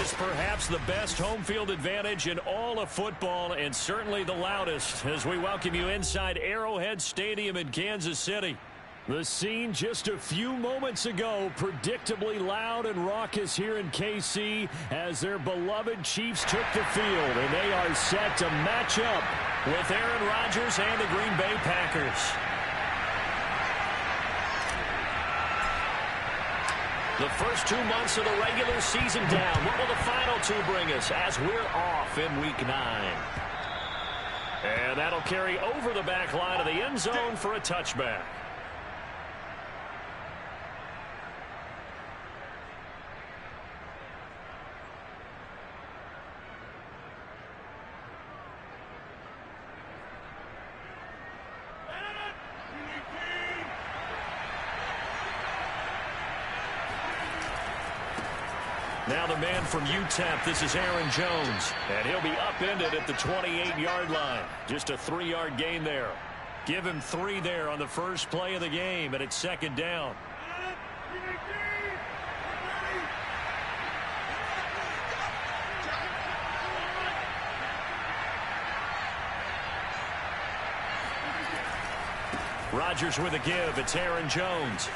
is perhaps the best home field advantage in all of football, and certainly the loudest, as we welcome you inside Arrowhead Stadium in Kansas City. The scene just a few moments ago, predictably loud and raucous here in KC as their beloved Chiefs took the field, and they are set to match up with Aaron Rodgers and the Green Bay Packers. The first 2 months of the regular season down. What will the final two bring us as we're off in Week 9? And that'll carry over the back line of the end zone for a touchback. Now the man from UTEP, this is Aaron Jones, and he'll be upended at the 28-yard line. Just a 3-yard gain there. Give him 3 there on the first play of the game, and it's second down. Rodgers with a give. It's Aaron Jones.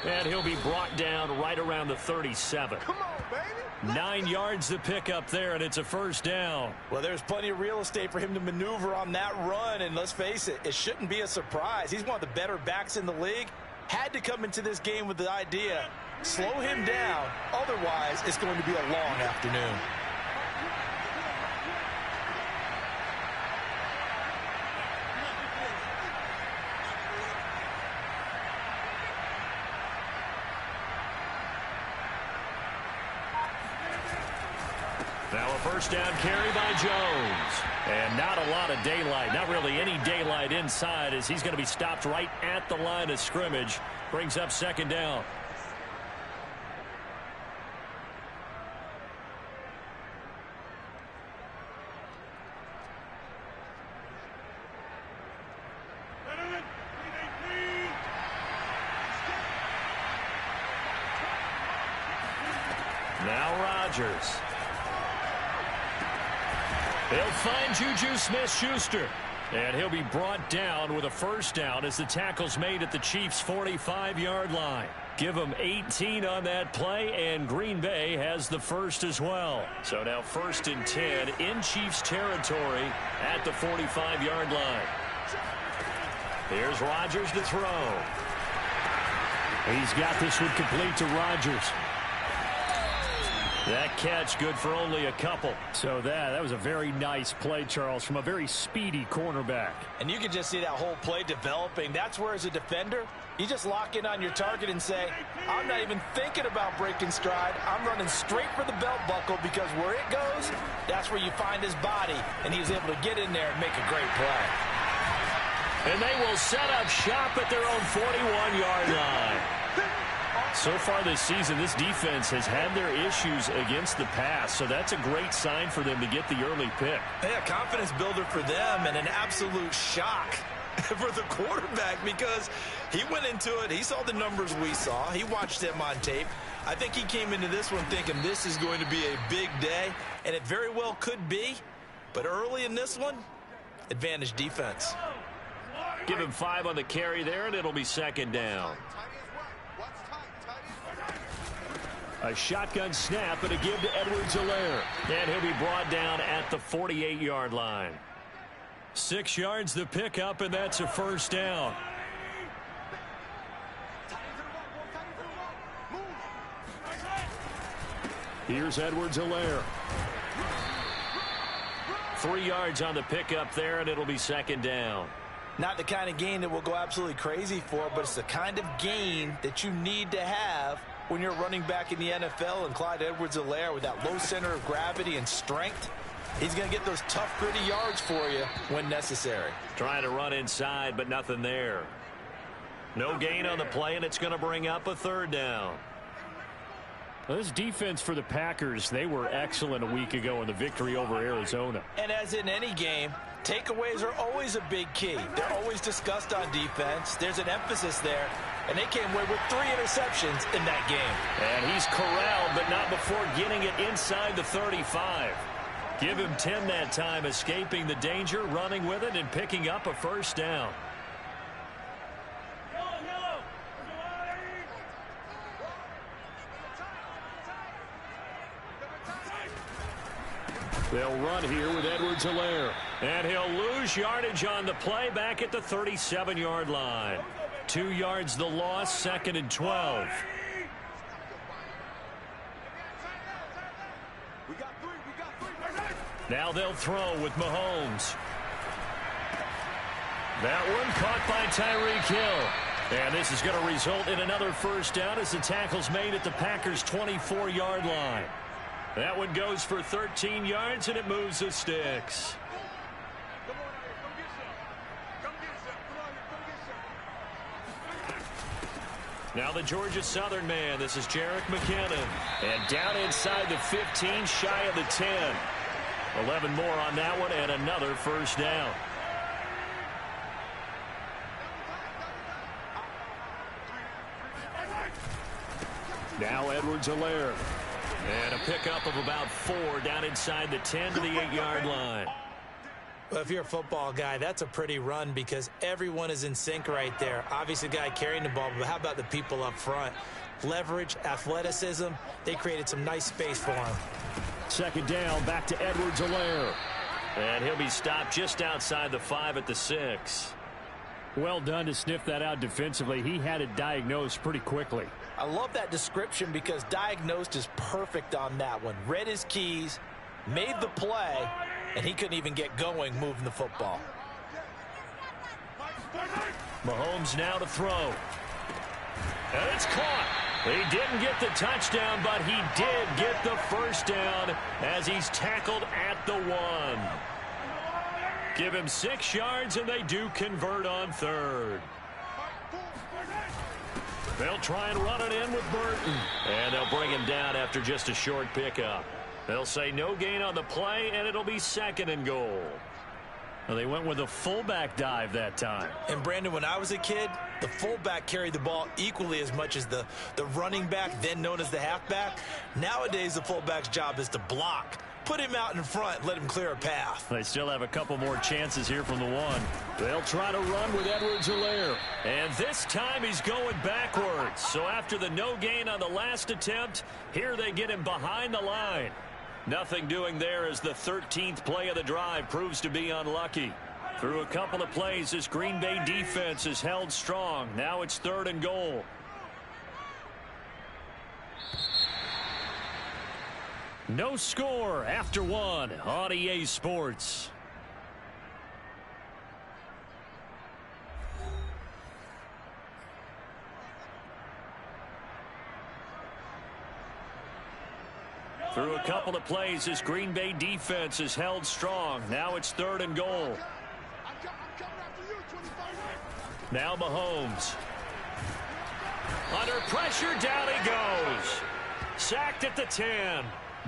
And he'll be brought down right around the 37. Come on, baby. 9 yards to pick up there, and it's a first down. Well, there's plenty of real estate for him to maneuver on that run, and let's face it, it shouldn't be a surprise. He's one of the better backs in the league. Had to come into this game with the idea, slow him down, otherwise it's going to be a long afternoon. Now a first down carry by Jones. And not a lot of daylight. Not really any daylight inside as he's going to be stopped right at the line of scrimmage. Brings up second down. Now Rodgers. He'll find Juju Smith-Schuster. And he'll be brought down with a first down as the tackle's made at the Chiefs' 45-yard line. Give them 18 on that play, and Green Bay has the first as well. So now 1st and 10 in Chiefs territory at the 45-yard line. Here's Rodgers to throw. He's got this one complete to Rodgers. That catch good for only a couple. So that was a very nice play, Charles, from a very speedy cornerback. And you can just see that whole play developing. That's where, as a defender, you just lock in on your target and say, I'm not even thinking about breaking stride. I'm running straight for the belt buckle, because where it goes, that's where you find his body. And he was able to get in there and make a great play. And they will set up shop at their own 41-yard line. So far this season, this defense has had their issues against the pass, so that's a great sign for them to get the early pick. Yeah, confidence builder for them, and an absolute shock for the quarterback, because he went into it, he saw the numbers we saw, he watched them on tape. I think he came into this one thinking this is going to be a big day, and it very well could be, but early in this one, advantage defense. Give him 5 on the carry there, and it'll be second down. A shotgun snap and a give to Edwards-Helaire. And he'll be brought down at the 48-yard line. 6 yards the pickup, and that's a first down. Here's Edwards-Helaire. 3 yards on the pickup there, and it'll be second down. Not the kind of gain that we'll go absolutely crazy for, but it's the kind of gain that you need to have when you're running back in the NFL. And Clyde Edwards-Helaire, with that low center of gravity and strength, he's going to get those tough, gritty yards for you when necessary. Trying to run inside, but nothing there. No gain on the play, and it's going to bring up a third down. Well, this defense for the Packers, they were excellent a week ago in the victory over Arizona. And as in any game, takeaways are always a big key. They're always discussed on defense. There's an emphasis there. and they came away with 3 interceptions in that game. And he's corralled, but not before getting it inside the 35. Give him 10 that time, escaping the danger, running with it, and picking up a first down. They'll run here with Edwards-Helaire. And he'll lose yardage on the play back at the 37-yard line. 2 yards the loss, 2nd and 12. Now they'll throw with Mahomes. That one caught by Tyreek Hill. And this is going to result in another first down as the tackle's made at the Packers' 24-yard line. That one goes for 13 yards, and it moves the sticks. Now the Georgia Southern man. This is Jerick McKinnon. And down inside the 15, shy of the 10. 11 more on that one, and another first down. Now Edwards-Helaire. And a pickup of about 4 down inside the 10 to the 8-yard line. Well, if you're a football guy, that's a pretty run because everyone is in sync right there. Obviously, the guy carrying the ball, but how about the people up front? Leverage, athleticism, they created some nice space for him. 2nd down, back to Edwards-Helaire. And he'll be stopped just outside the 5 at the 6. Well done to sniff that out defensively. He had it diagnosed pretty quickly. I love that description because diagnosed is perfect on that one. Read his keys, made the play, and he couldn't even get going moving the football. Mahomes now to throw. And it's caught. He didn't get the touchdown, but he did get the first down as he's tackled at the 1. Give him 6 yards, and they do convert on 3rd. They'll try and run it in with Burton. And they'll bring him down after just a short pickup. They'll say no gain on the play, and it'll be 2nd and goal. Well, they went with a fullback dive that time. And, Brandon, when I was a kid, the fullback carried the ball equally as much as the running back, then known as the halfback. Nowadays, the fullback's job is to block. Put him out in front, let him clear a path. They still have a couple more chances here from the 1. They'll try to run with Edwards-Helaire. And this time he's going backwards. So after the no gain on the last attempt, here they get him behind the line. Nothing doing there as the 13th play of the drive proves to be unlucky. Through a couple of plays, this Green Bay defense is held strong. Now it's 3rd and goal. No score after 1 on EA Sports. Through a couple of plays, this Green Bay defense is held strong. Now it's 3rd and goal. Now Mahomes. Under pressure, down he goes. Sacked at the 10.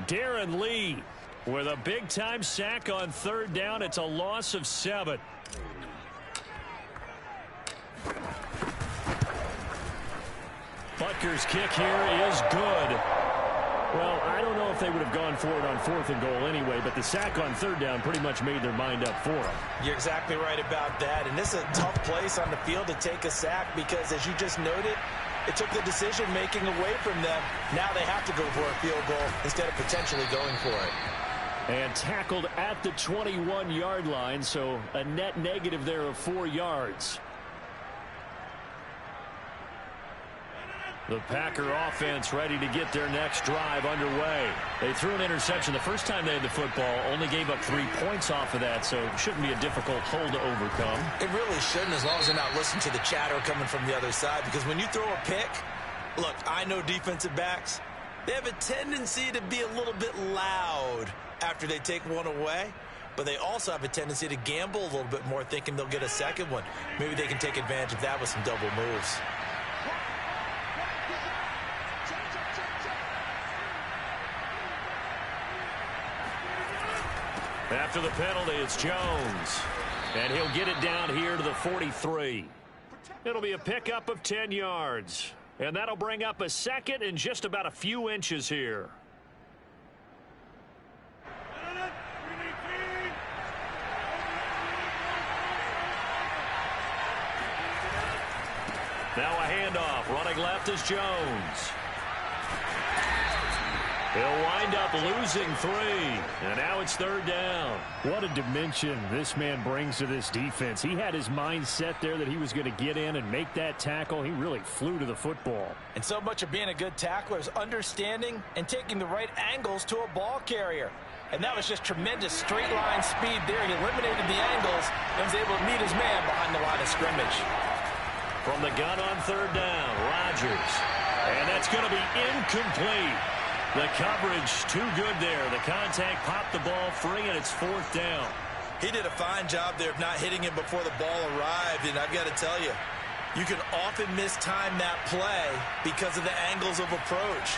Darren Lee with a big-time sack on 3rd down. It's a loss of 7. Butker's kick here is good. Well, I don't know if they would have gone for it on 4th and goal anyway, but the sack on 3rd down pretty much made their mind up for them. You're exactly right about that, and this is a tough place on the field to take a sack because, as you just noted, it took the decision-making away from them. Now they have to go for a field goal instead of potentially going for it. And tackled at the 21-yard line, so a net negative there of 4 yards. The Packer offense ready to get their next drive underway. They threw an interception the first time they had the football, only gave up 3 points off of that, so it shouldn't be a difficult hole to overcome. It really shouldn't, as long as they're not listening to the chatter coming from the other side, because when you throw a pick, look, I know defensive backs, they have a tendency to be a little bit loud after they take one away, but they also have a tendency to gamble a little bit more, thinking they'll get a second one. Maybe they can take advantage of that with some double moves. After the penalty, it's Jones. And he'll get it down here to the 43. It'll be a pickup of 10 yards. And that'll bring up a second and just about a few inches here. Now a handoff. Running left is Jones. He'll wind up losing 3. And now it's 3rd down. What a dimension this man brings to this defense. He had his mind set there that he was going to get in and make that tackle. He really flew to the football. And so much of being a good tackler is understanding and taking the right angles to a ball carrier. And that was just tremendous straight line speed there. He eliminated the angles and was able to meet his man behind the line of scrimmage. From the gun on 3rd down, Rodgers. And that's going to be incomplete. The coverage too good there. The contact popped the ball free, and it's 4th down. He did a fine job there of not hitting him before the ball arrived. And I've got to tell you, you can often mistime that play because of the angles of approach.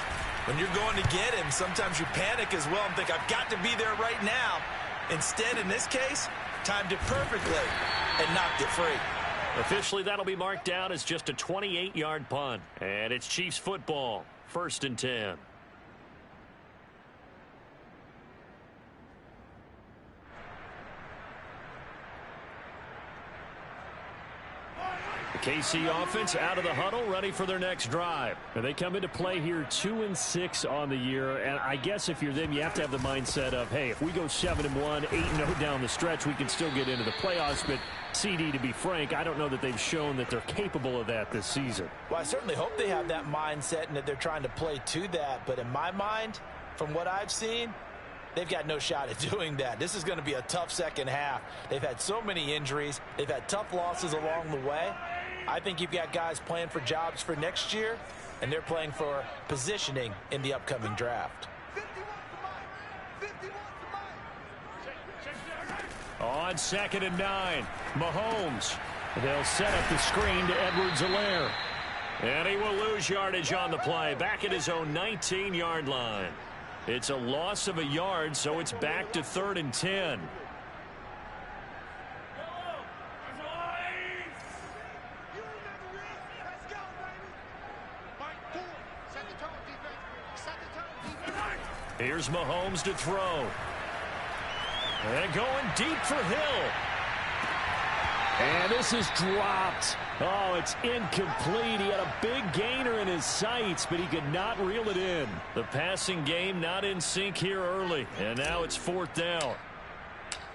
When you're going to get him, sometimes you panic as well and think, I've got to be there right now. Instead, in this case, timed it perfectly and knocked it free. Officially, that'll be marked down as just a 28-yard punt. And it's Chiefs football, 1st and 10. The KC offense out of the huddle, ready for their next drive. And they come into play here 2-6 on the year. And I guess if you're them, you have to have the mindset of, hey, if we go 7-1, 8-0 down the stretch, we can still get into the playoffs. But CD, to be frank, I don't know that they've shown that they're capable of that this season. Well, I certainly hope they have that mindset and that they're trying to play to that. But in my mind, from what I've seen, they've got no shot at doing that. This is going to be a tough second half. They've had so many injuries. They've had tough losses along the way. I think you've got guys playing for jobs for next year, and they're playing for positioning in the upcoming draft. On 2nd and 9, Mahomes. They'll set up the screen to Edwards-Helaire. And he will lose yardage on the play, back at his own 19-yard line. It's a loss of a yard, so it's back to 3rd and 10. Here's Mahomes to throw. And going deep for Hill. And this is dropped. Oh, it's incomplete. He had a big gainer in his sights, but he could not reel it in. The passing game not in sync here early. And now it's 4th down.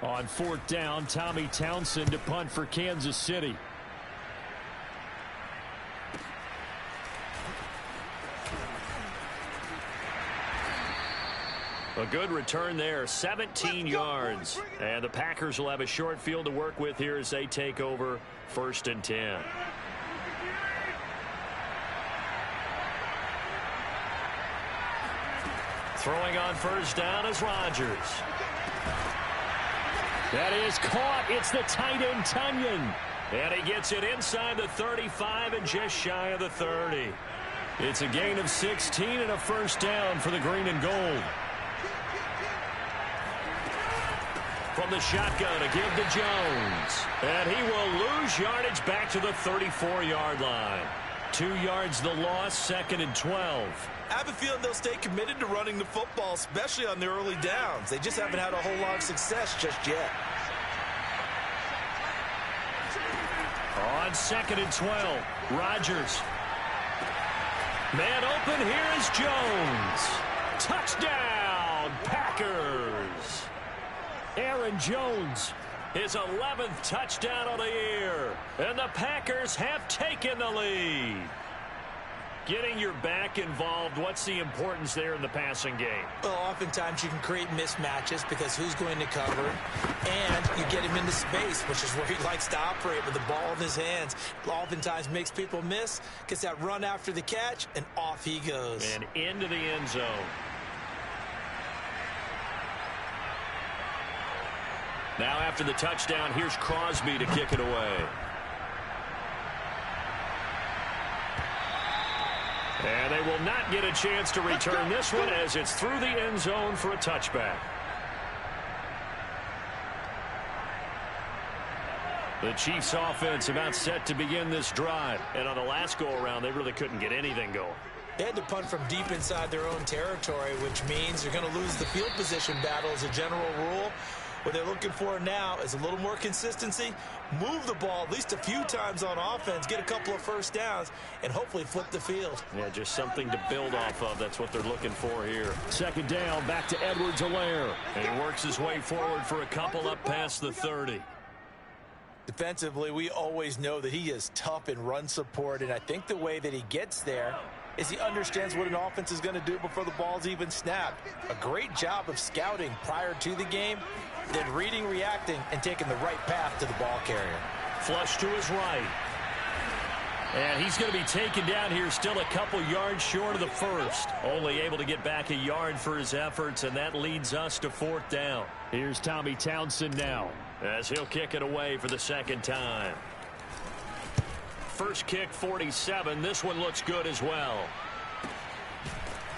On 4th down, Tommy Townsend to punt for Kansas City. A good return there, 17 yards. And the Packers will have a short field to work with here as they take over 1st and 10. Throwing on 1st down is Rodgers. That is caught. It's the tight end, Tunyon. And he gets it inside the 35 and just shy of the 30. It's a gain of 16 and a 1st down for the green and gold. From the shotgun, a give to Jones. And he will lose yardage back to the 34-yard line. 2 yards the loss, 2nd and 12. I have a feeling they'll stay committed to running the football, especially on the early downs. They just haven't had a whole lot of success just yet. On 2nd and 12, Rodgers. Man open, here is Jones. Touchdown, Packers. Aaron Jones. His 11th touchdown of the year. And the Packers have taken the lead. Getting your back involved, what's the importance there in the passing game? Well, oftentimes you can create mismatches because who's going to cover, and you get him into space, which is where he likes to operate with the ball in his hands. Oftentimes makes people miss, gets that run after the catch, and off he goes. And into the end zone. Now after the touchdown, here's Crosby to kick it away. And they will not get a chance to return this one as it's through the end zone for a touchback. The Chiefs offense about set to begin this drive. And on the last go-around, they really couldn't get anything going. They had to punt from deep inside their own territory, which means they're going to lose the field position battle as a general rule. What they're looking for now is a little more consistency, move the ball at least a few times on offense, get a couple of first downs, and hopefully flip the field. Yeah, just something to build off of. That's what they're looking for here. Second down, back to Edwards-Helaire. And he works his way forward for a couple up past the 30. Defensively, we always know that he is tough in run support, and I think the way that he gets there is he understands what an offense is going to do before the ball's even snapped. A great job of scouting prior to the game, then reading, reacting, and taking the right path to the ball carrier. Flush to his right. And he's going to be taken down here still a couple yards short of the first. Only able to get back a yard for his efforts, and that leads us to fourth down. Here's Tommy Townsend now, as he'll kick it away for the second time. First kick, 47. This one looks good as well.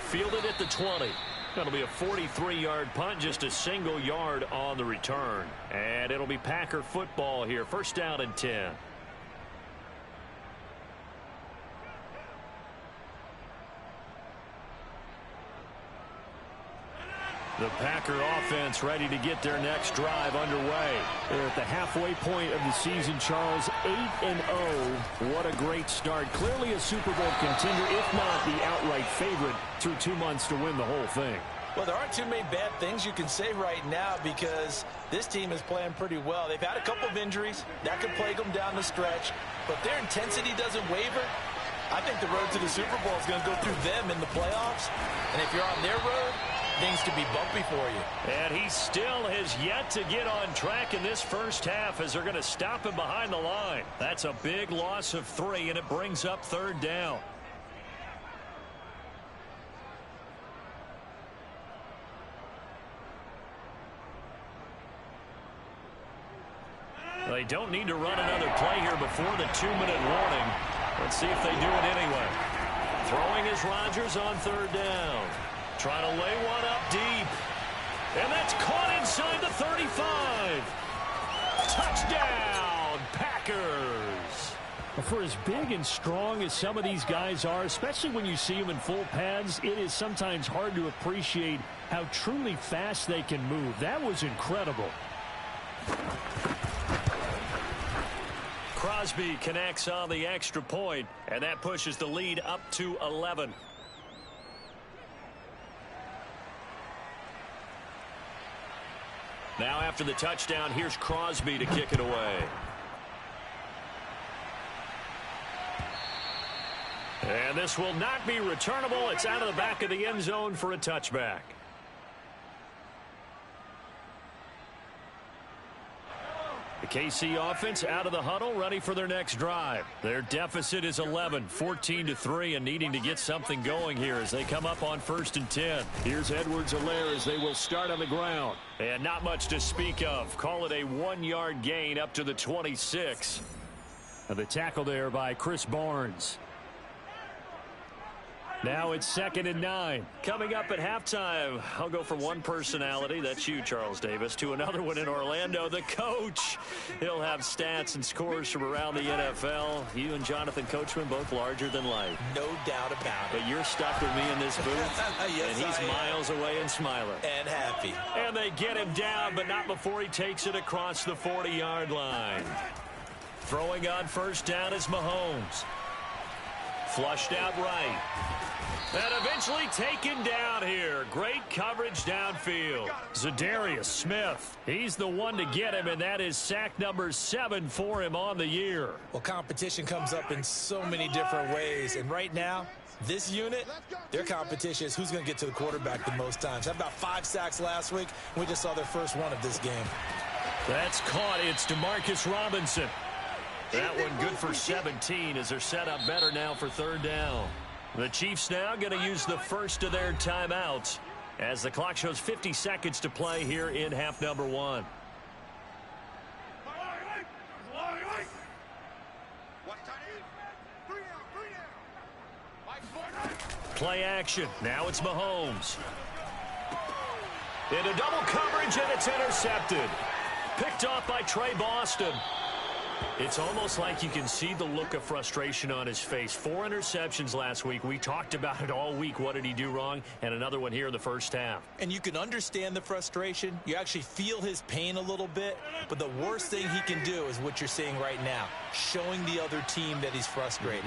Fielded at the 20. That'll be a 43-yard punt, just a single yard on the return. And it'll be Packer football here. First down and 10. The Packer offense ready to get their next drive underway. They're at the halfway point of the season, Charles. 8-0. What a great start. Clearly a Super Bowl contender, if not the outright favorite, through 2 months to win the whole thing. Well, there aren't too many bad things you can say right now because this team is playing pretty well. They've had a couple of injuries. That could plague them down the stretch. But their intensity doesn't waver. I think the road to the Super Bowl is going to go through them in the playoffs. And if you're on their road, things to be bumpy for you. And he still has yet to get on track in this first half as they're going to stop him behind the line. That's a big loss of 3, and it brings up third down. They don't need to run another play here before the 2-minute warning. Let's see if they do it anyway. Throwing is Rodgers on third down. Trying to lay one up deep. And that's caught inside the 35. Touchdown, Packers. For as big and strong as some of these guys are, especially when you see them in full pads, it is sometimes hard to appreciate how truly fast they can move. That was incredible. Crosby connects on the extra point, and that pushes the lead up to 11. Now after the touchdown, here's Crosby to kick it away. And this will not be returnable. It's out of the back of the end zone for a touchback. The KC offense out of the huddle, ready for their next drive. Their deficit is 11, 14-3, and needing to get something going here as they come up on 1st and 10. Here's Edwards-Helaire as they will start on the ground. And not much to speak of. Call it a 1-yard gain up to the 26. And the tackle there by Chris Barnes. Now it's 2nd and 9. Coming up at halftime, I'll go from one personality, that's you, Charles Davis, to another one in Orlando, the coach. He'll have stats and scores from around the NFL. You and Jonathan Coachman both larger than life. No doubt about it. But you're stuck with me in this booth, yes, and he's miles away and smiling. And happy. And they get him down, but not before he takes it across the 40-yard line. Throwing on first down is Mahomes. Flushed out right. And eventually taken down here. Great coverage downfield. Zadarius Smith. He's the one to get him, and that is sack number 7 for him on the year. Well, competition comes up in so many different ways. And right now, this unit, their competition is who's going to get to the quarterback the most times. Had about 5 sacks last week. We just saw their first one of this game. That's caught. It's DeMarcus Robinson. That one good for 17 as they're set up better now for third down. The Chiefs now going to use the first of their timeouts as the clock shows 50 seconds to play here in half number 1. Play action. Now it's Mahomes. Into double coverage, and it's intercepted. Picked off by Trey Boston. It's almost like you can see the look of frustration on his face. 4 interceptions last week. We talked about it all week. What did he do wrong? And another one here in the first half. And you can understand the frustration. You actually feel his pain a little bit. But the worst thing he can do is what you're seeing right now, showing the other team that he's frustrated.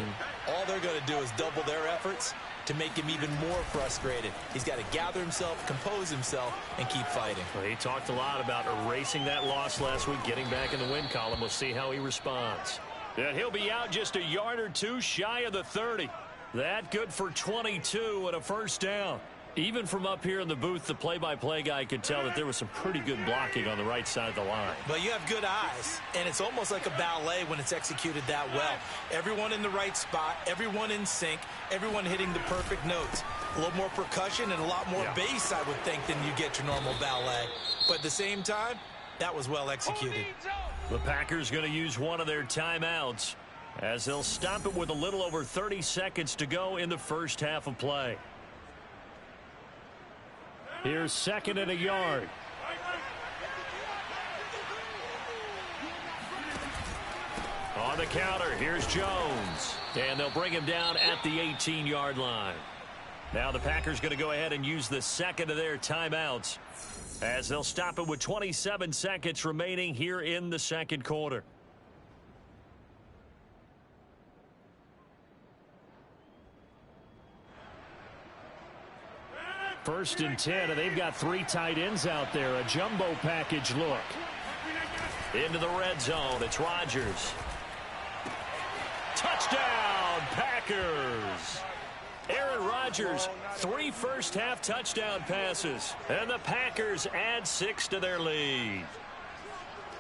All they're going to do is double their efforts to make him even more frustrated. He's got to gather himself, compose himself, and keep fighting. Well, he talked a lot about erasing that loss last week, getting back in the win column. We'll see how he responds. And he'll be out just a yard or two shy of the 30. That good for 22 and a first down. Even from up here in the booth, the play-by-play guy could tell that there was some pretty good blocking on the right side of the line. But you have good eyes, and it's almost like a ballet when it's executed that well. Everyone in the right spot, everyone in sync, everyone hitting the perfect notes. A little more percussion and a lot more bass, I would think, than you get your normal ballet. But at the same time, that was well executed. The Packers going to use one of their timeouts as they'll stop it with a little over 30 seconds to go in the first half of play. Here's second and a yard. On the counter, here's Jones. And they'll bring him down at the 18-yard line. Now the Packers going to go ahead and use the second of their timeouts as they'll stop it with 27 seconds remaining here in the second quarter. First and 10, and they've got 3 tight ends out there. A jumbo package look. Into the red zone. It's Rodgers. Touchdown, Packers. Aaron Rodgers, 3 first-half touchdown passes. And the Packers add 6 to their lead.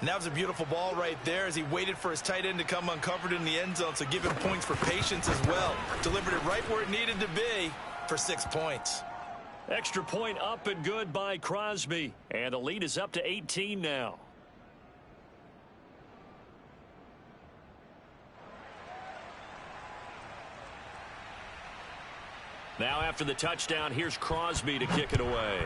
And that was a beautiful ball right there as he waited for his tight end to come uncovered in the end zone, so give him points for patience as well. Delivered it right where it needed to be for 6 points. Extra point up and good by Crosby. And the lead is up to 18 now. Now after the touchdown, here's Crosby to kick it away.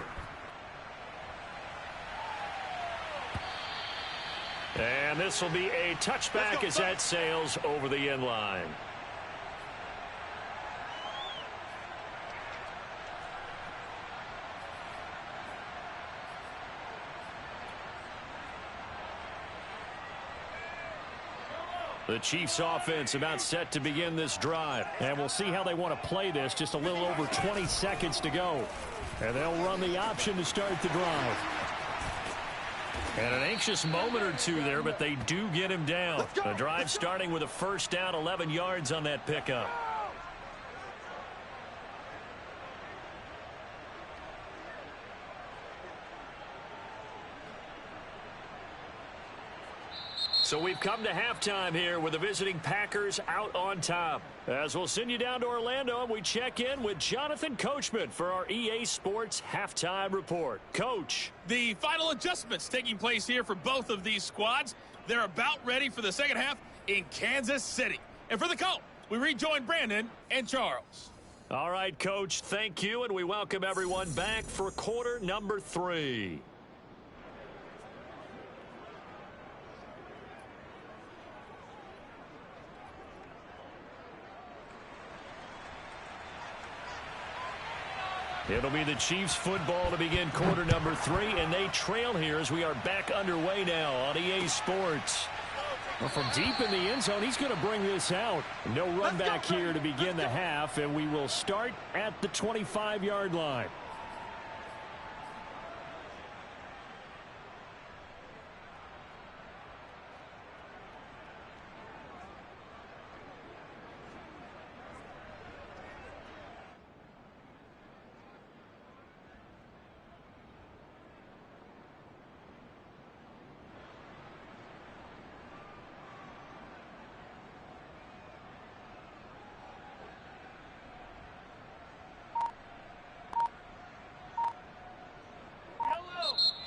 And this will be a touchback as that sails over the end line. The Chiefs offense about set to begin this drive. And we'll see how they want to play this. Just a little over 20 seconds to go. And they'll run the option to start the drive. And an anxious moment or two there, but they do get him down. The drive starting with a first down, 11 yards on that pickup. So we've come to halftime here with the visiting Packers out on top. As we'll send you down to Orlando, we check in with Jonathan Coachman for our EA Sports Halftime Report. Coach. The final adjustments taking place here for both of these squads. They're about ready for the second half in Kansas City. And for the call, we rejoin Brandon and Charles. All right, Coach, thank you, and we welcome everyone back for quarter number 3. It'll be the Chiefs football to begin quarter number 3, and they trail here as we are back underway now on EA Sports. Well, from deep in the end zone, he's going to bring this out. No run back here to begin the half, and we will start at the 25-yard line.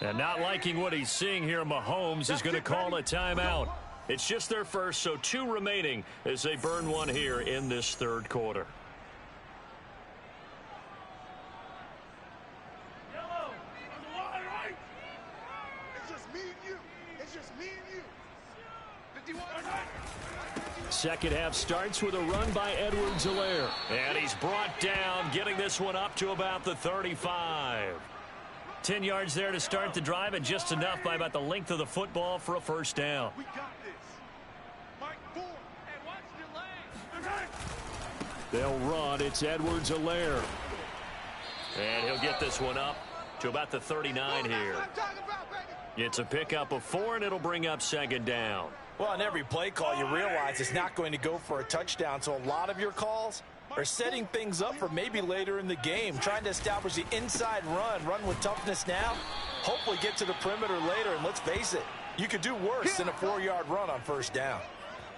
And not liking what he's seeing here, Mahomes is going to call a timeout. It's just their first, so 2 remaining as they burn one here in this third quarter. It's just me and you. It's just me and you. Second half starts with a run by Edwards-Helaire. And he's brought down, getting this one up to about the 35. 10 yards there to start the drive, and just enough by about the length of the football for a first down. They'll run. It's Edwards-Helaire. And he'll get this one up to about the 39 here. It's a pickup of 4, and it'll bring up second down. Well, on every play call, you realize it's not going to go for a touchdown, so a lot of your calls are setting things up for maybe later in the game, trying to establish the inside run with toughness now, hopefully get to the perimeter later, and let's face it, you could do worse than a 4-yard run on first down.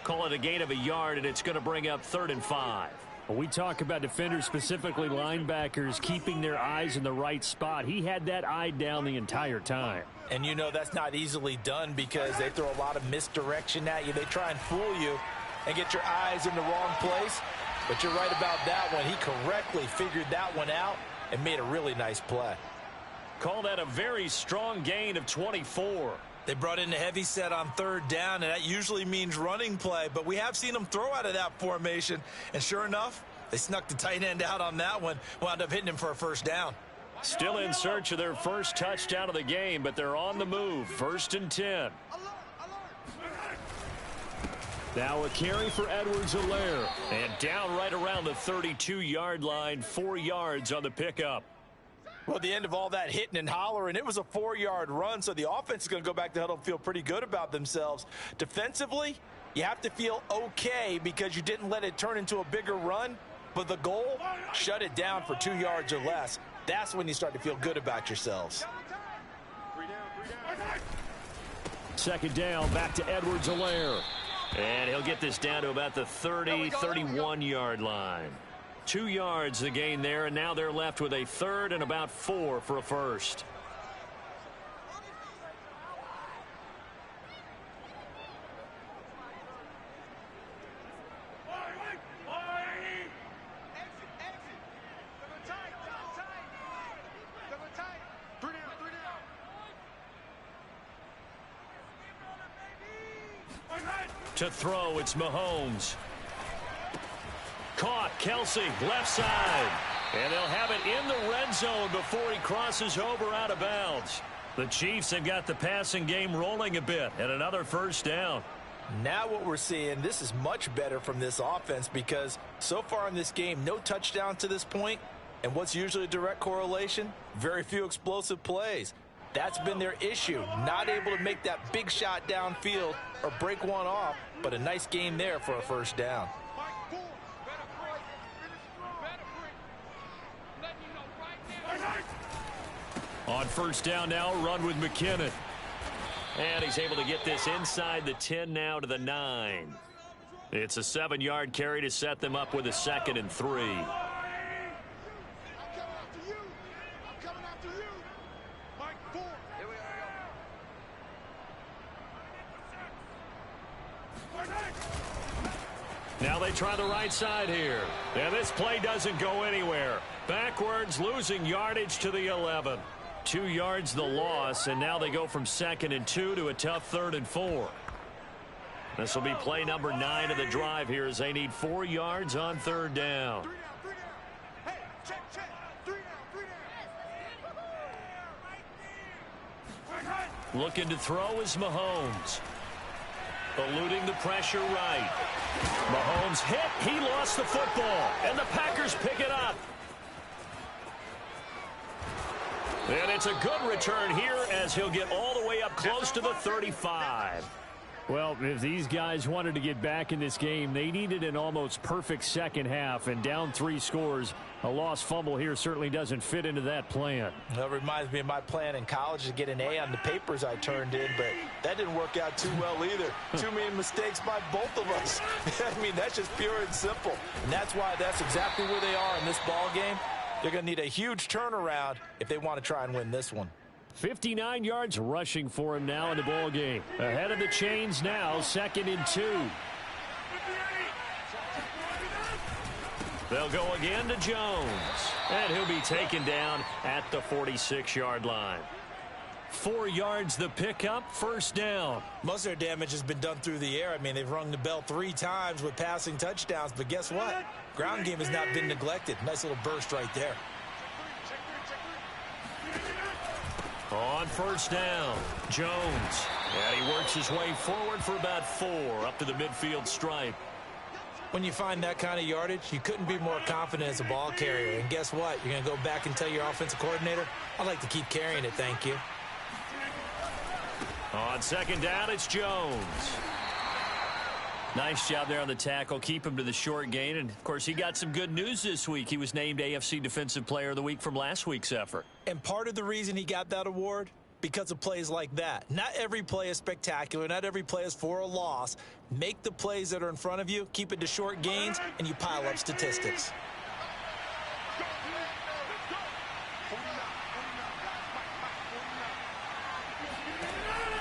Call it a gain of a yard, and it's going to bring up 3rd and 5. When we talk about defenders, specifically linebackers, keeping their eyes in the right spot, he had that eye down the entire time. And you know that's not easily done because they throw a lot of misdirection at you. They try and fool you and get your eyes in the wrong place. But you're right about that one. He correctly figured that one out and made a really nice play. Call that a very strong gain of 24. They brought in a heavy set on 3rd down, and that usually means running play. But we have seen them throw out of that formation. And sure enough, they snuck the tight end out on that one. Wound up hitting him for a first down. Still in search of their first touchdown of the game, but they're on the move. 1st and 10. Now a carry for Edwards-Helaire. And down right around the 32-yard line, 4 yards on the pickup. Well, the end of all that hitting and hollering, it was a 4-yard run, so the offense is going to go back to huddle and feel pretty good about themselves. Defensively, you have to feel okay because you didn't let it turn into a bigger run, but the goal, shut it down for 2 yards or less. That's when you start to feel good about yourselves. Second down, back to Edwards-Helaire. And he'll get this down to about the 30, 31-yard line. 2 yards the gain there, and now they're left with a 3rd and about 4 for a first. To throw, it's Mahomes. Caught, Kelsey, left side. And they'll have it in the red zone before he crosses over out of bounds. The Chiefs have got the passing game rolling a bit, and another first down. Now what we're seeing, this is much better from this offense because so far in this game, no touchdown to this point. And what's usually a direct correlation? Very few explosive plays. That's been their issue, not able to make that big shot downfield or break one off, but a nice gain there for a first down. On first down now, run with McKinnon. And he's able to get this inside the 10 now to the 9. It's a 7-yard carry to set them up with a 2nd and 3. Now they try the right side here. And this play doesn't go anywhere. Backwards, losing yardage to the 11. 2 yards the loss, and now they go from 2nd and 2 to a tough 3rd and 4. This will be play number 9 of the drive here as they need 4 yards on 3rd down. Looking to throw is Mahomes. Eluding the pressure right. Mahomes hit. He lost the football. And the Packers pick it up. And it's a good return here as he'll get all the way up close to the 35. Well, if these guys wanted to get back in this game, they needed an almost perfect second half, and down 3 scores. A lost fumble here certainly doesn't fit into that plan. That reminds me of my plan in college to get an A on the papers I turned in, but that didn't work out too well either. Too many mistakes by both of us. I mean, that's just pure and simple. And that's why that's exactly where they are in this ball game. They're going to need a huge turnaround if they want to try and win this one. 59 yards rushing for him now in the ball game. Ahead of the chains now, 2nd and 2. They'll go again to Jones. And he'll be taken down at the 46-yard line. 4 yards the pickup, first down. Most of their damage has been done through the air. I mean, they've rung the bell 3 times with passing touchdowns, but guess what? Ground game has not been neglected. Nice little burst right there. On first down, Jones. And he works his way forward for about 4 up to the midfield stripe. When you find that kind of yardage, you couldn't be more confident as a ball carrier. And guess what? You're going to go back and tell your offensive coordinator, I'd like to keep carrying it, thank you. On second down, it's Jones. Nice job there on the tackle. Keep him to the short gain. And, of course, he got some good news this week. He was named AFC Defensive Player of the Week from last week's effort. And part of the reason he got that award, because of plays like that. Not every play is spectacular. Not every play is for a loss. Make the plays that are in front of you, keep it to short gains, and you pile up statistics.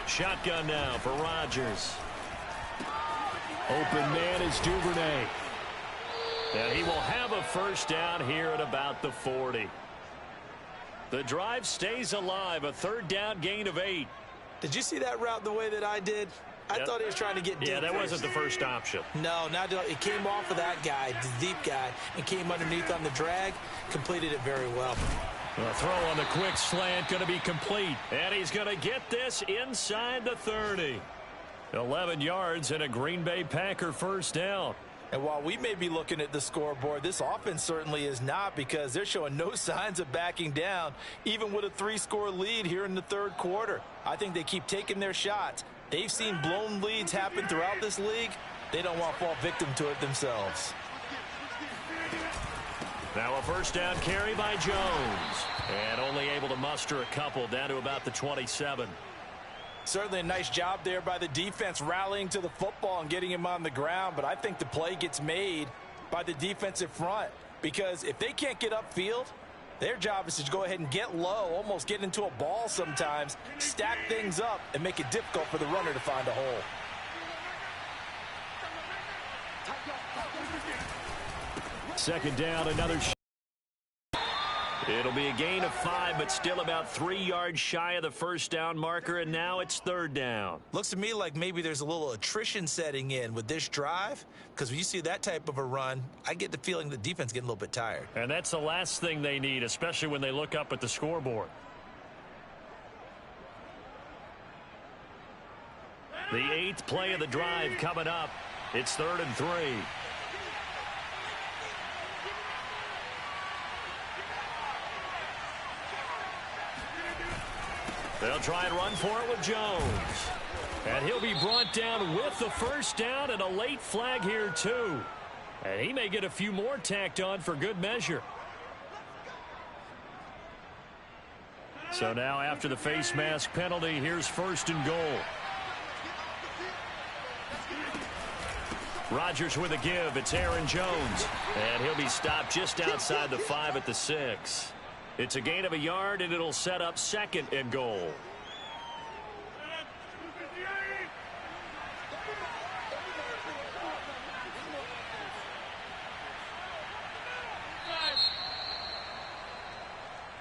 Shotgun now for Rodgers. Open man is Duvernay. And he will have a first down here at about the 40. The drive stays alive. A third down gain of 8. Did you see that route the way that I did? I thought he was trying to get deep. Yeah, that wasn't the first option. No, it came off of that guy, the deep guy, and came underneath on the drag. Completed it very well. The throw on the quick slant going to be complete. And he's going to get this inside the 30. 11 yards and a Green Bay Packer first down. And while we may be looking at the scoreboard, this offense certainly is not, because they're showing no signs of backing down, even with a 3-score lead here in the third quarter. I think they keep taking their shots. They've seen blown leads happen throughout this league. They don't want to fall victim to it themselves. Now a first down carry by Jones. And only able to muster a couple down to about the 27. Certainly a nice job there by the defense rallying to the football and getting him on the ground. But I think the play gets made by the defensive front, because if they can't get upfield, their job is to go ahead and get low, almost get into a ball sometimes, stack things up, and make it difficult for the runner to find a hole. Second down, another shot. It'll be a gain of 5, but still about 3 yards shy of the first down marker, and now it's third down. Looks to me like maybe there's a little attrition setting in with this drive, because when you see that type of a run, I get the feeling the defense is getting a little bit tired. And that's the last thing they need, especially when they look up at the scoreboard. The 8th play of the drive coming up. It's 3rd and 3. They'll try and run for it with Jones. And he'll be brought down with the first down, and a late flag here too. And he may get a few more tacked on for good measure. So now after the face mask penalty, here's 1st and goal. Rodgers with a give. It's Aaron Jones. And he'll be stopped just outside the 5 at the 6. It's a gain of 1 yard, and it'll set up 2nd and goal.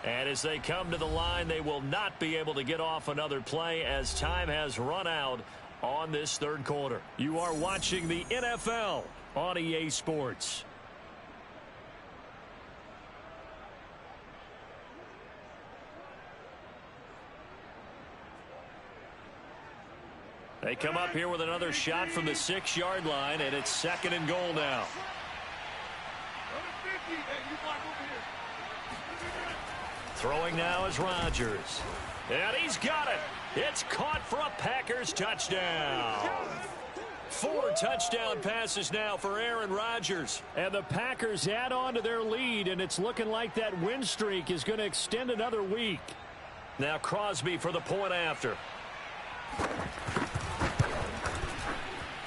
And as they come to the line, they will not be able to get off another play as time has run out on this third quarter. You are watching the NFL on EA Sports. They come up here with another shot from the 6-yard line, and it's 2nd and goal now. Throwing now is Rodgers. And he's got it. It's caught for a Packers touchdown. 4 touchdown passes now for Aaron Rodgers. And the Packers add on to their lead, and it's looking like that win streak is going to extend another week. Now Crosby for the point after.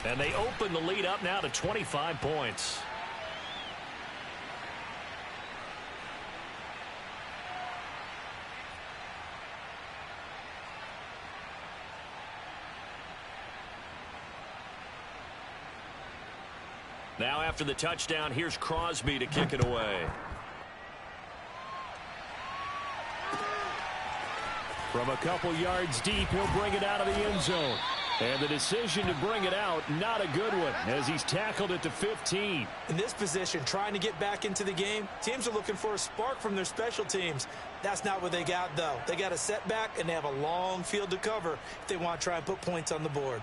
And they open the lead up now to 25 points. Now after the touchdown, here's Crosby to kick it away. From a couple yards deep, he'll bring it out of the end zone. And the decision to bring it out, not a good one, as he's tackled at the 15. In this position, trying to get back into the game, teams are looking for a spark from their special teams. That's not what they got, though. They got a setback, and they have a long field to cover if they want to try and put points on the board.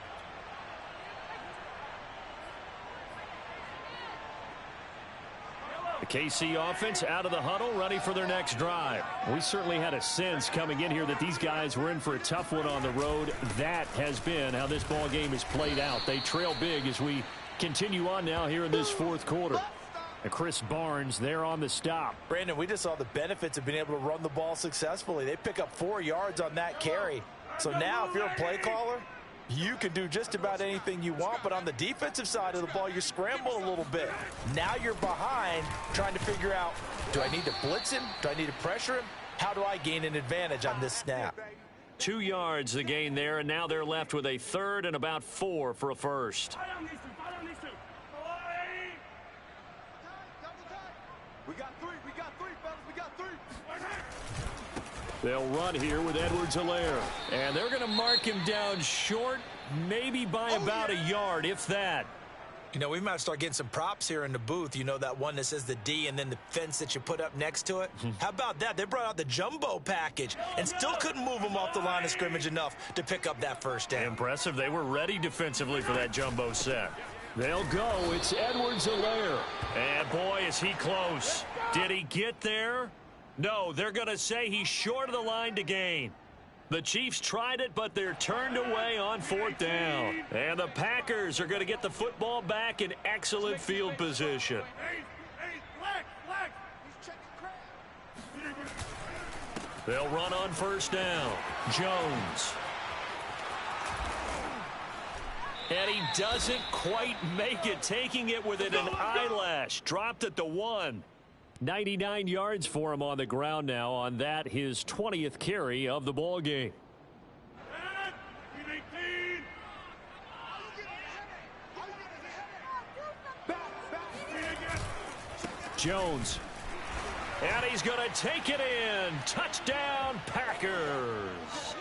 The KC offense out of the huddle, ready for their next drive. We certainly had a sense coming in here that these guys were in for a tough one on the road. That has been how this ball game has played out. They trail big as we continue on now here in this fourth quarter. And Chris Barnes there on the stop. Brandon, we just saw the benefits of being able to run the ball successfully. They pick up 4 yards on that carry. So now if you're a play caller, you can do just about anything you want, but on the defensive side of the ball, you scramble a little bit. Now you're behind trying to figure out, do I need to blitz him? Do I need to pressure him? How do I gain an advantage on this snap? 2 yards the gain there, and now they're left with a third and about 4 for a first. We got three, fellas. We got three. They'll run here with Edwards-Helaire. And they're going to mark him down short, maybe by about a yard, if that. You know, we might start getting some props here in the booth. You know, that one that says the D and then the fence that you put up next to it? How about that? They brought out the jumbo package and still couldn't move him off the line of scrimmage enough to pick up that first down. Impressive. They were ready defensively for that jumbo set. They'll go. It's Edwards-Helaire. And boy, is he close. Did he get there? No, they're going to say he's short of the line to gain. The Chiefs tried it, but they're turned away on fourth down. And the Packers are going to get the football back in excellent field position. They'll run on first down. Jones. And he doesn't quite make it, taking it within an eyelash. Dropped at the 1. 99 yards for him on the ground now on that, his 20th carry of the ball game. Jones. And he's going to take it in. Touchdown, Packers.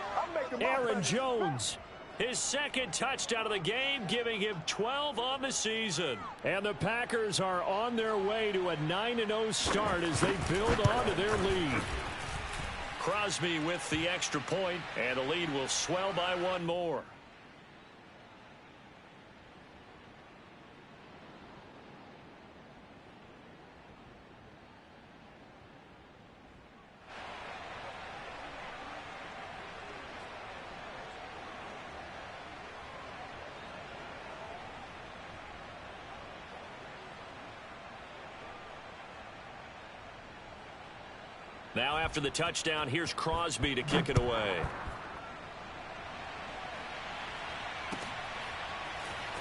Aaron Jones. His second touchdown of the game, giving him 12 on the season. And the Packers are on their way to a 9-0 start as they build on to their lead. Crosby with the extra point, and the lead will swell by 1 more. Now after the touchdown, here's Crosby to kick it away.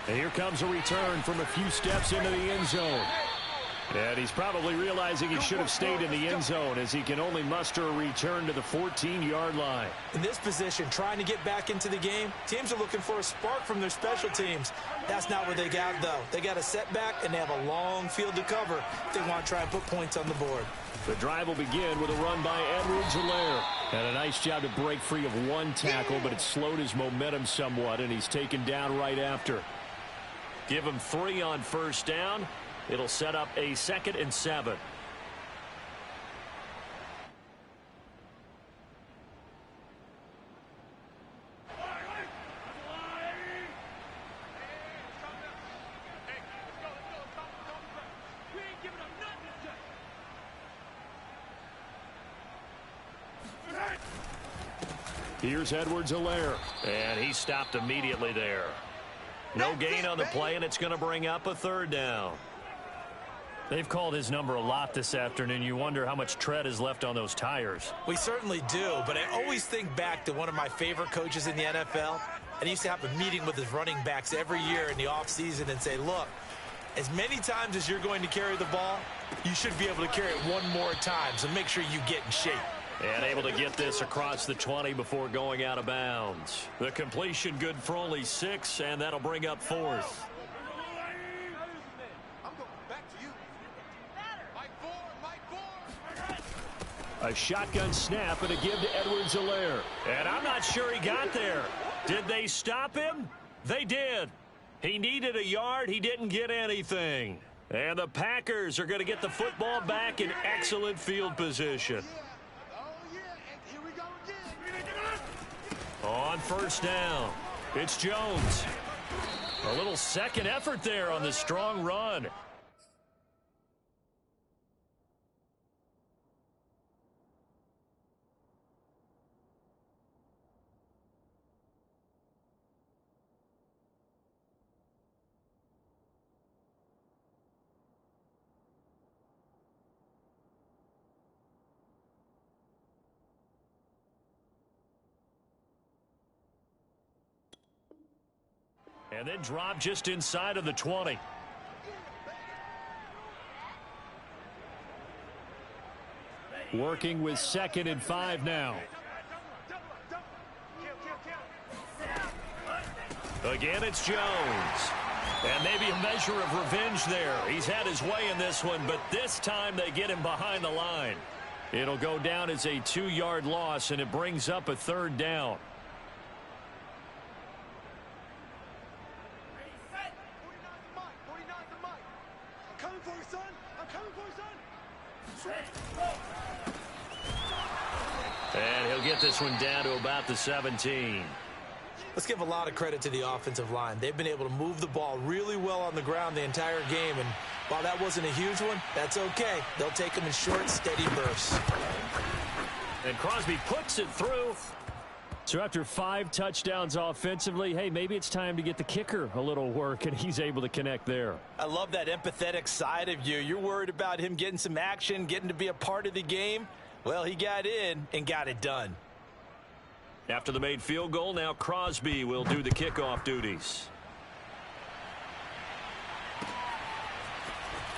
And here comes a return from a few steps into the end zone. And he's probably realizing he should have stayed in the end zone as he can only muster a return to the 14-yard line. In this position, trying to get back into the game, teams are looking for a spark from their special teams. That's not what they got, though. They got a setback, and they have a long field to cover if they want to try and put points on the board. The drive will begin with a run by Edwards-Helaire. And a nice job to break free of one tackle, but it slowed his momentum somewhat, and he's taken down right after. Give him 3 on first down. It'll set up a 2nd and 7. Here's Edwards-Helaire. And he stopped immediately there. No gain on the play, and it's going to bring up a 3rd down. They've called his number a lot this afternoon. You wonder how much tread is left on those tires. We certainly do, but I always think back to one of my favorite coaches in the NFL. And he used to have a meeting with his running backs every year in the offseason and say, look, as many times as you're going to carry the ball, you should be able to carry it 1 more time, so make sure you get in shape. And able to get this across the 20 before going out of bounds. The completion good for only 6, and that'll bring up 4th. A shotgun snap and a give to Edwards-Helaire. And I'm not sure he got there. Did they stop him? They did. He needed a yard. He didn't get anything. And the Packers are going to get the football back in excellent field position. On first down, it's Jones. A little second effort there on the strong run. And then drop just inside of the 20. Working with 2nd and 5 now. Again, it's Jones. And maybe a measure of revenge there. He's had his way in this one, but this time they get him behind the line. It'll go down as a 2-yard loss, and it brings up a 3rd down. And he'll get this one down to about the 17. Let's give a lot of credit to the offensive line. They've been able to move the ball really well on the ground the entire game. And while that wasn't a huge one, that's okay. They'll take them in short, steady bursts. And Crosby puts it through. So after 5 touchdowns offensively, hey, maybe it's time to get the kicker a little work, and he's able to connect there. I love that empathetic side of you. You're worried about him getting some action, getting to be a part of the game. Well, he got in and got it done. After the made field goal, now Crosby will do the kickoff duties.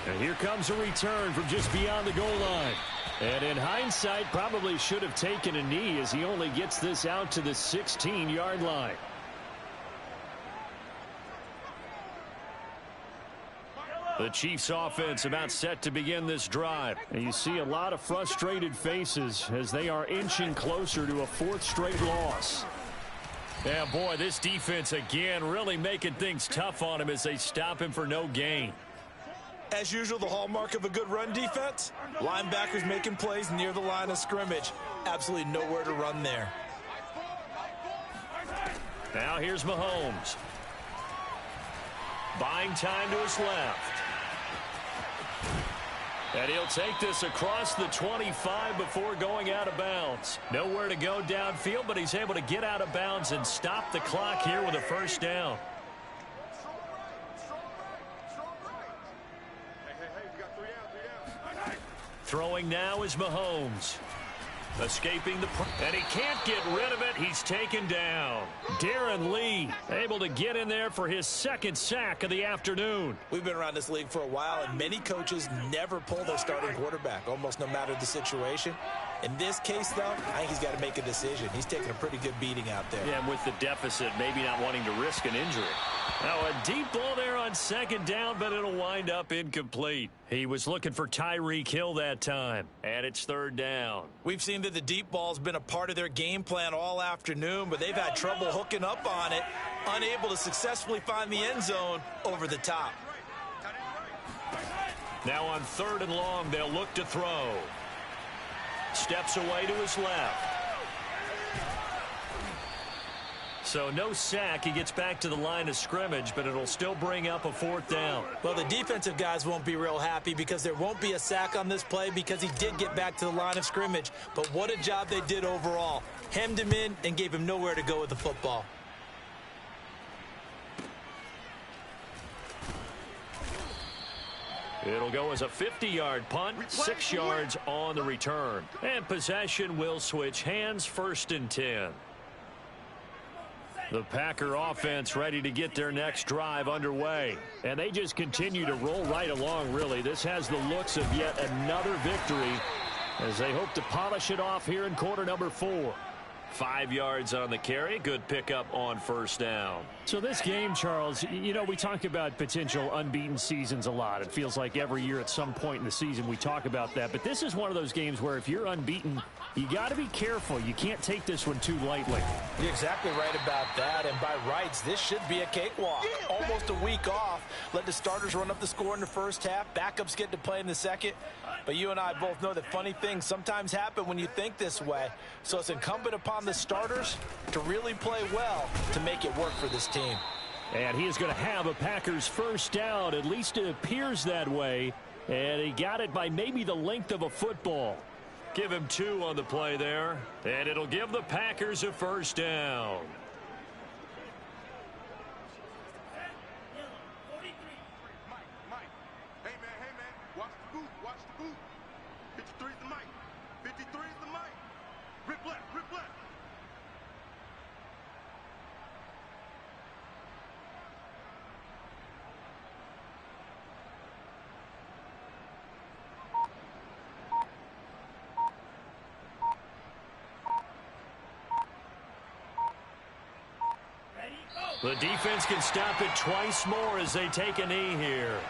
And here comes a return from just beyond the goal line. And in hindsight, probably should have taken a knee as he only gets this out to the 16-yard line. The Chiefs offense about set to begin this drive. And you see a lot of frustrated faces as they are inching closer to a 4th straight loss. Yeah, boy, this defense again really making things tough on him as they stop him for no gain. As usual, the hallmark of a good run defense, linebackers making plays near the line of scrimmage. Absolutely nowhere to run there. Now here's Mahomes. Buying time to his left. And he'll take this across the 25 before going out of bounds. Nowhere to go downfield, but he's able to get out of bounds and stop the clock here with a 1st down. Throwing now is Mahomes. Escaping the... And he can't get rid of it. He's taken down. Darren Lee able to get in there for his 2nd sack of the afternoon. We've been around this league for a while, and many coaches never pull their starting quarterback, almost no matter the situation. In this case, though, I think he's got to make a decision. He's taking a pretty good beating out there. Yeah, and with the deficit, maybe not wanting to risk an injury. Now, a deep ball there on 2nd down, but it'll wind up incomplete. He was looking for Tyreek Hill that time, and it's 3rd down. We've seen that the deep ball's been a part of their game plan all afternoon, but they've had trouble hooking up on it, unable to successfully find the end zone over the top. Now on 3rd and long, they'll look to throw. Steps away to his left. So no sack. He gets back to the line of scrimmage, but it'll still bring up a 4th down. Well, the defensive guys won't be real happy because there won't be a sack on this play because he did get back to the line of scrimmage. But what a job they did overall. Hemmed him in and gave him nowhere to go with the football. It'll go as a 50-yard punt, 6 yards on the return. And possession will switch hands, 1st and 10. The Packer offense ready to get their next drive underway. And they just continue to roll right along, really. This has the looks of yet another victory as they hope to polish it off here in quarter number 4. 5 yards on the carry. Good pickup on first down. So this game, Charles, you know, we talk about potential unbeaten seasons a lot. It feels like every year at some point in the season we talk about that. But this is one of those games where if you're unbeaten, you got to be careful. You can't take this one too lightly. You're exactly right about that. And by rights, this should be a cakewalk. Almost a week off. Let the starters run up the score in the first half. Backups get to play in the second. But you and I both know that funny things sometimes happen when you think this way. So it's incumbent upon the starters to really play well to make it work for this team. And he is going to have a Packers first down. At least it appears that way. And he got it by maybe the length of a football. Give him 2 on the play there. And it'll give the Packers a first down. Mike. Hey, man. Watch the boot. 53 is the mic. 53 is the mic. Rip left. The defense can stop it twice more as they take a knee here.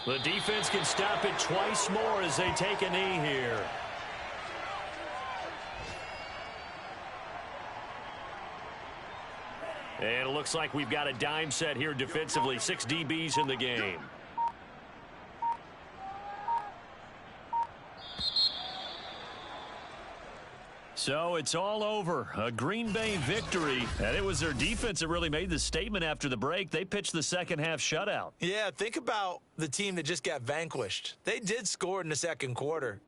The defense can stop it twice more as they take a knee here. And it looks like we've got a dime set here defensively. 6 DBs in the game. So it's all over. A Green Bay victory. And it was their defense that really made the statement after the break. They pitched the second half shutout. Yeah, think about the team that just got vanquished. They did score in the second quarter.